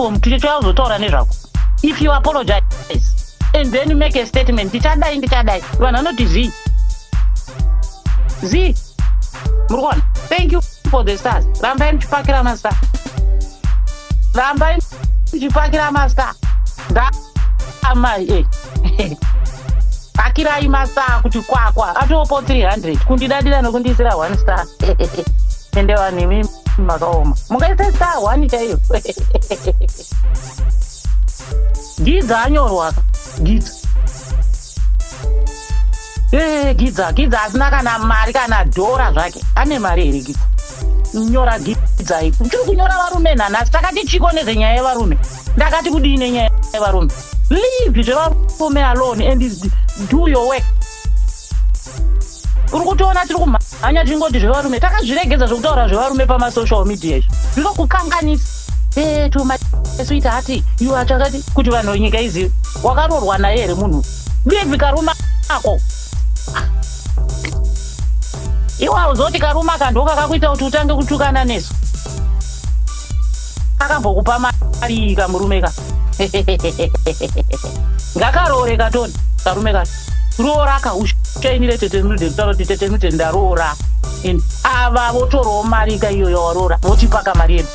platform tichazotaura nezvako. If you apologize and then you make a statement, ndichadai vanhu vanoti zi murikuona. Thank you for the stars. Rambai muchipakira mastar. Amai pakirai mastar kuti kwakwa atopo 300 kundidadira nokundisira 1 star. Ende vanhu imi makaoma mungaisa star 1 chaiyo. Gidza anyorwa Gidza asina kana mari kana dhora zvake. Ane mari here Gidza? Nyora Gidza ipo. Uchiri kunyora varume nanhasi. Takati chiko nezvenyaya yevarume. Ndakati kudii nenyaya yevarume? Leave zvevarume alone and do your work. Uri kutoona tiri kumhanya tingoti zvevarume. Takazviregedza zvekutaura zvevarume pamasocial media izvi. Zvinokukanganisa. To my sweetheart, you are chakati kuti vanhu venyika izive. Wakarorwa naye here munhu? Leave karuma ako. Iwa uzoti karuma kando kakakuita kuti utange kutukana nesu. Akambokupa mari kamurume ka. Ngakarore katoni karume ka. Roora ka ushainire Tete Mildred kutaura kuti Tete Mildred ndaroora. Ava votorowo mari ka iyo yawarora vochipaka mari yedu.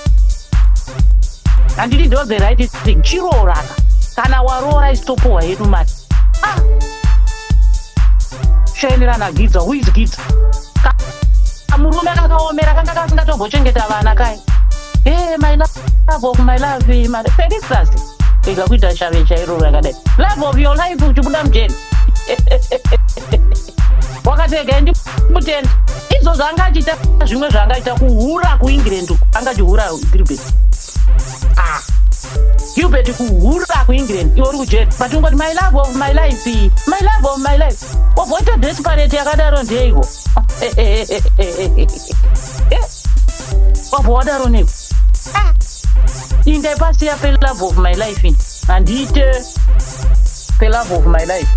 Handiti do the right thing. Chiroora ka. Kana waroora isitopowa yedu mari. Shainirana Gidza. Who is Gidza? Murume kakaomera kanga kasingatombochengeta vana kai. My love of my life, very fast. Ega kuita shave chairo rakadai. Love of your life uchibuda mjeni. Wakatega ndi mutenda. Izvo zvangachiita zvimwe zvangaita kuhura kuIngland uko. Angachihura Gilbert. Gilbert kuhura kuIngland. Iwe uri kujeni. But ungoti my love of my life. My love of my life. Wabvoita desperate yakadaro ndeiko. Wabvodaro neko. Inde pasiya pe love of my life in. Handite pe love of my life.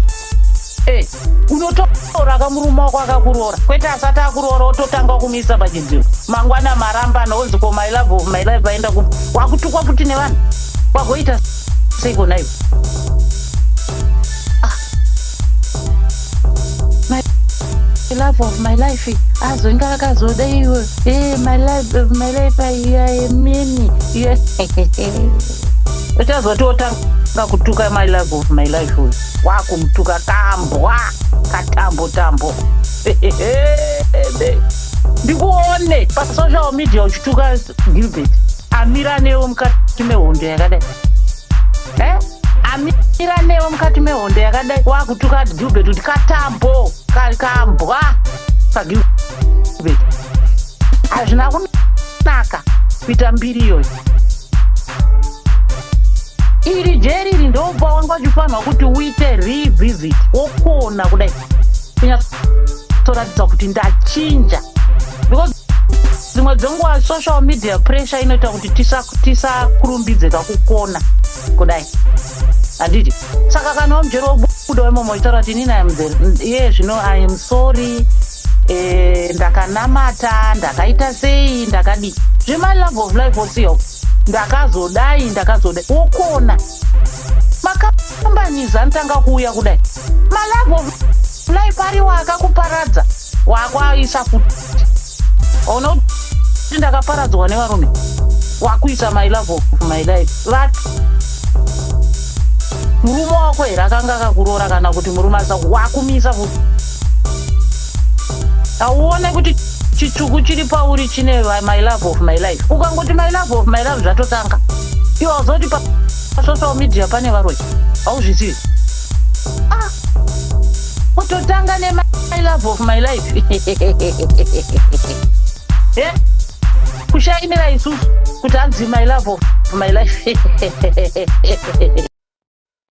Unotora kamurume wako akakuroora. Kwete asati akuroora ototanga kumisa pachidziro. Mangwana marambana onzi ko my love of my life aenda ku. Wakutukwa kuti nevanhu. Wagoita seiko naivo. My love of my life azonga akazoda iwe. My love of my life mimi. Utazototanga kutuka my love of my life. Wakumtuka kambwa katambo. Ndikuone pasocial media uchituka Gilbert. Amira newo mukati mehondo yakadai. Amira newo mukati mehondo yakadai. Wakutuka Gilbert kuti katambo kambwa kaGilbert. Hazvina kunaka kuita mbiri iyoyo. Iri jeri iri ndobva wanga uchifanirwa kuti uite revisit wokona kudai kunyatsoratidza kuti ndachinja. Because dzimwe dzenguva social media pressure inoita kuti tisakurumbidze kakukona kudai. Handiti? Saka kana wamujero wobuda wemomo itaura kuti inini I am sorry. Ndakanamata, ndakaita sei, ndakadi. My love of life osiyo. Ndakazodai. Wokona. Makambaniza ntanga kuuya kudai. My love of life ari wakakuparadza. Wakwaisa futi. Ono ndakaparadzwa nevarume. Wakuisa my love of my life. Murume wako here akanga akakuroora kana kuti murume wakumisa futi. Auone kuti chitsvuku chiri pauri chine my love of my life. Ukangoti my love of my life zvatotanga. Iwe wazoti pasocial media pane varoi. Hauzvizivi. Utotanga ne my love of my life. Kushainira isusu kuti anzi my love of my life.